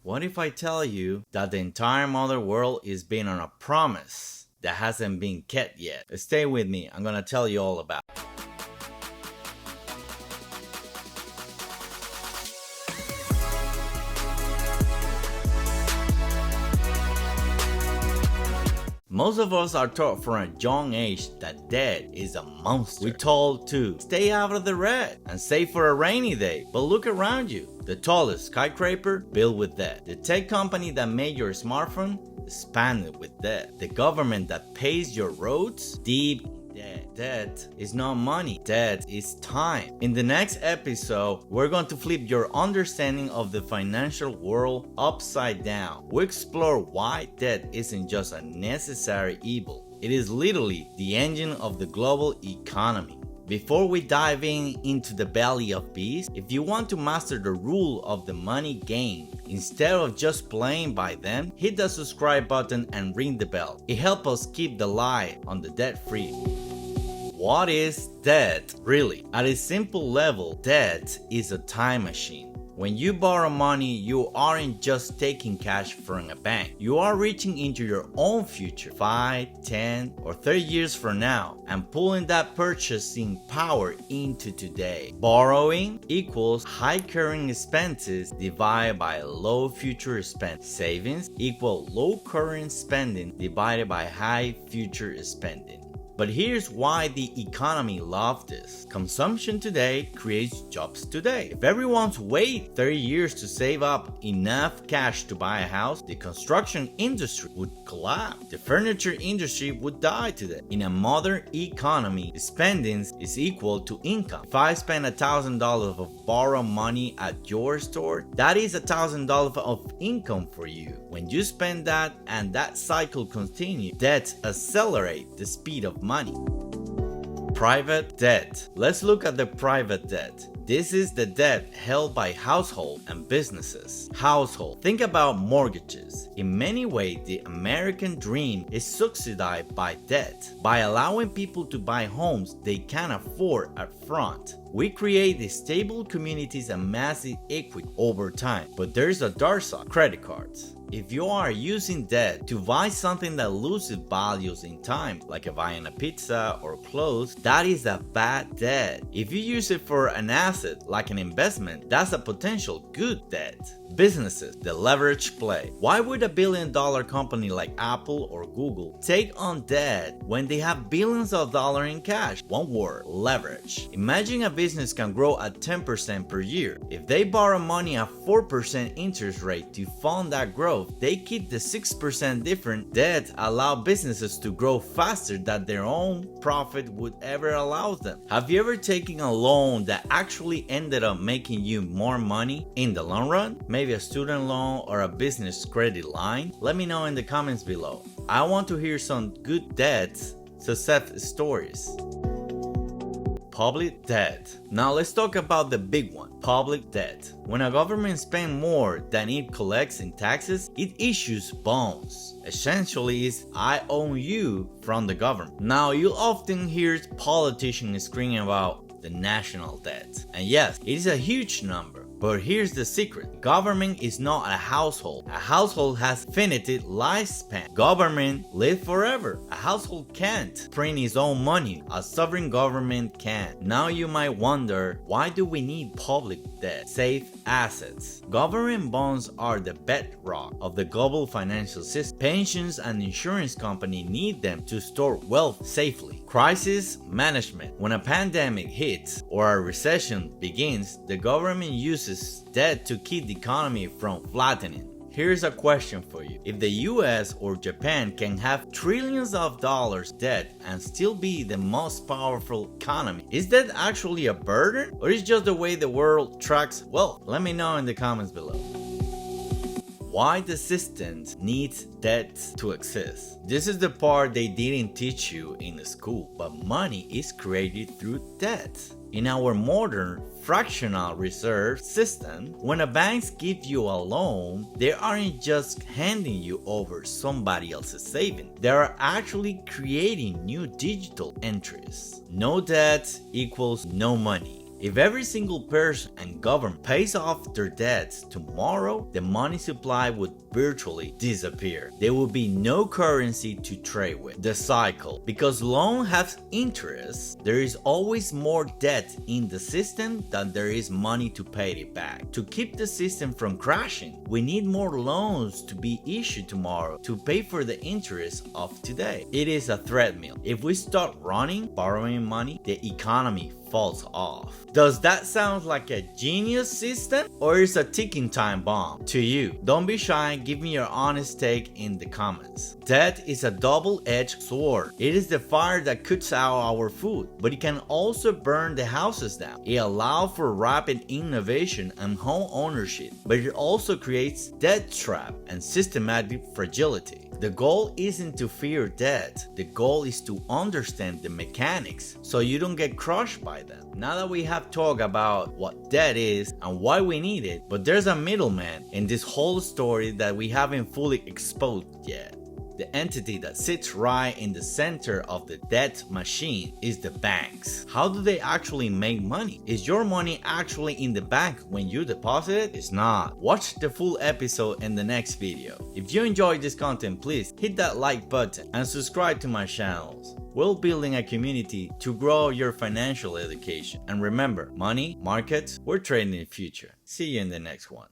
What if I tell you that the entire modern world is being on a promise that hasn't been kept yet? Stay with me, I'm gonna tell you all about it. Most of us are taught from a young age that debt is a monster. We're told to stay out of the red and save for a rainy day. But look around you. The tallest skyscraper built with debt. The tech company that made your smartphone expanded with debt. The government that pays your roads deep debt. Debt is not money. Debt is time. In the next episode, we're going to flip your understanding of the financial world upside down. We explore why debt isn't just a necessary evil. It is literally the engine of the global economy. Before we dive into the belly of beast, if you want to master the rule of the money game, instead of just playing by them, hit the subscribe button and ring the bell. It helps us keep the light on the debt free. What is debt really? At a simple level, debt is a time machine. When you borrow money, you aren't just taking cash from a bank. You are reaching into your own future 5, 10, or 30 years from now and pulling that purchasing power into today. Borrowing equals high current expenses divided by low future spend. Savings equal low current spending divided by high future spending. But here's why the economy loves this. Consumption today creates jobs today. If everyone's wait 30 years to save up enough cash to buy a house, the construction industry would collapse. The furniture industry would die today. In a modern economy, spending is equal to income. If I spend $1,000 of borrowed money at your store, that is $1,000 of income for you. When you spend that and that cycle continues, debt accelerates the speed of money. Private debt. Let's look at the private debt. This is the debt held by households and businesses. Household. Think about mortgages. In many ways, the American dream is subsidized by debt. By allowing people to buy homes they can afford up front, we create stable communities and massive equity over time. But there's a dark side. Credit cards. If you are using debt to buy something that loses values in time, like buying a pizza or clothes, that is a bad debt. If you use it for an asset, like an investment, that's a potential good debt. Businesses, the leverage play. Why would a billion-dollar company like Apple or Google take on debt when they have billions of dollars in cash? One word, leverage. Imagine a business can grow at 10% per year. If they borrow money at 4% interest rate to fund that growth, they keep the 6% difference. Debt allow businesses to grow faster than their own profit would ever allow them. Have you ever taken a loan that actually ended up making you more money in the long run? Maybe a student loan or a business credit line? Let me know in the comments below. I want to hear some good debt success stories. Public debt. Now let's talk about the big one, public debt. When a government spends more than it collects in taxes, it issues bonds. Essentially, it's I owe you from the government. Now you'll often hear politicians screaming about the national debt. And yes, it is a huge number. But here's the secret. Government is not a household. A household has finite lifespan. Government lives forever. A household can't print its own money. A sovereign government can. Now you might wonder, why do we need public debt? Safe assets. Government bonds are the bedrock of the global financial system. Pensions and insurance companies need them to store wealth safely. Crisis management. When a pandemic hits or a recession begins, the government uses debt to keep the economy from flattening. Here's a question for you. If the US or Japan can have trillions of dollars debt and still be the most powerful economy, is that actually a burden or is just the way the world tracks wealth? Let me know in the comments below. Why the system needs debt to exist. This is the part they didn't teach you in school, but money is created through debt. In our modern fractional reserve system, when a bank gives you a loan, they aren't just handing you over somebody else's savings. They are actually creating new digital entries. No debt equals no money. If every single person and government pays off their debts tomorrow, the money supply would virtually disappear. There will be no currency to trade with. The cycle. Because loan has interest, there is always more debt in the system than there is money to pay it back. To keep the system from crashing, we need more loans to be issued tomorrow to pay for the interest of today. It is a treadmill. If we start running, borrowing money, the economy falls off. Does that sound like a genius system, or is a ticking time bomb to you? Don't be shy, give me your honest take in the comments. Debt is a double-edged sword. It is the fire that cuts out our food, but it can also burn the houses down. It allows for rapid innovation and home ownership, but it also creates debt trap and systematic fragility. The goal isn't to fear debt. The goal is to understand the mechanics so you don't get crushed by them. Now that we have talked about what debt is and why we need it, but there's a middleman in this whole story that we haven't fully exposed yet. The entity that sits right in the center of the debt machine is the banks. How do they actually make money? Is your money actually in the bank when you deposit it? It's not. Watch the full episode in the next video. If you enjoyed this content, please hit that like button and subscribe to my channels. We're building a community to grow your financial education. And remember, money, markets, we're trading the future. See you in the next one.